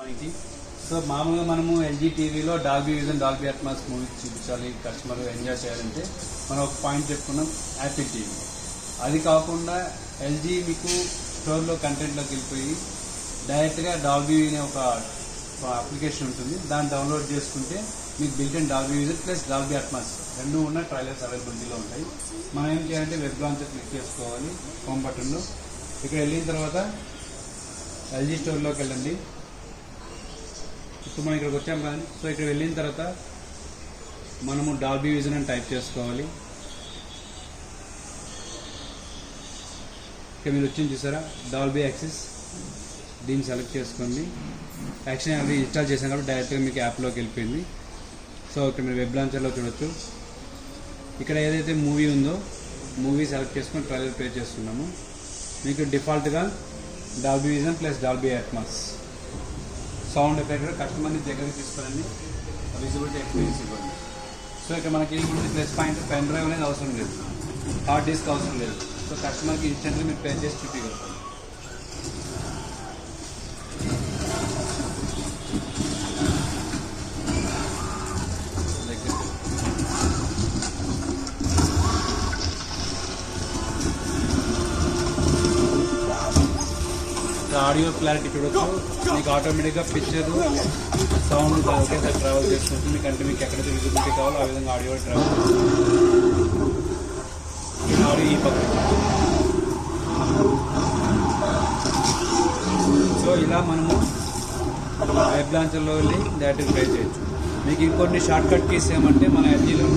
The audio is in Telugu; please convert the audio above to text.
మనకి. సో మామూలుగా మనము ఎల్జీ టీవీలో Dolby vision, Dolby Atmos movies చూపించాలి, కస్టమర్ ఎంజాయ్ చేయాలంటే మనం ఒక పాయింట్ చెప్పుకున్నాం, యాపిల్ టీవీ. అది కాకుండా ఎల్జీ మీకు స్టోర్లో కంటెంట్లోకి వెళ్ళిపోయి డైరెక్ట్గా డాల్బీ అనే ఒక అప్లికేషన్ ఉంటుంది, దాన్ని డౌన్లోడ్ చేసుకుంటే మీకు built-in Dolby vision plus Dolby Atmos రెండు ఉన్న ట్రైలర్స్ అవైలబిలిటీలో ఉంటాయి. మనం ఏం చేయాలంటే వెబ్ లాంచర్ క్లిక్ చేసుకోవాలి హోమ్ బటన్లో. ఇక్కడ వెళ్ళిన తర్వాత ఎల్జీ స్టోర్లోకి వెళ్ళండి. ఇప్పుడు మనం ఇక్కడికి వచ్చాం కానీ, సో ఇక్కడ వెళ్ళిన తర్వాత మనము డాల్బీ విజన్ అని టైప్ చేసుకోవాలి. ఇక్కడ మీరు వచ్చింది చూసారా, డాల్బీ యాక్సిస్, దీన్ని సెలెక్ట్ చేసుకోండి. యాక్షన్ అది ఇన్స్టాల్ చేసాం కాబట్టి డైరెక్ట్గా మీకు యాప్లోకి వెళ్ళిపోయింది. సో ఇక్కడ మీరు వెబ్ లాంచర్లో చూడొచ్చు. ఇక్కడ ఏదైతే మూవీ ఉందో మూవీ సెలెక్ట్ చేసుకొని ట్రైలర్ ప్లే చేస్తున్నాము. మీకు డిఫాల్ట్గా Dolby vision plus Dolby Atmos sound effect కస్టమర్ని దగ్గరికి తీసుకురండి, విజిబిలిటీ ఎక్స్పీరియన్స్ ఇవ్వండి. సో ఇక్కడ మనకి ఏముంది ప్లస్ పాయింట్, పెన్ డ్రైవ్ అనేది అవసరం లేదు, హార్డ్ డిస్క్ అవసరం లేదు. సో కస్టమర్కి ఇన్స్టెంట్గా మీరు పే చేసి చూపించగలుగుతారు. ఆడియో క్లారిటీ చూడొచ్చు. మీకు ఆటోమేటిక్గా పిక్చర్ సౌండ్ ఒకేసారి ట్రావెల్ చేసుకుంటుంది. మీకంటే మీకు ఎక్కడైతే విజిబిలిటీ కావాలో ఆ విధంగా ఆడియో ట్రావెల్ చేస్తుంది. ఆడియో ఈ పక్క. సో ఇలా మనము వెబ్ లాంచర్లో వెళ్ళి డైరెక్ట్గా ట్రై చేయొచ్చు. మీకు ఇంకొన్ని షార్ట్ కట్ కీస్ ఏమంటే మన ఎల్జీలో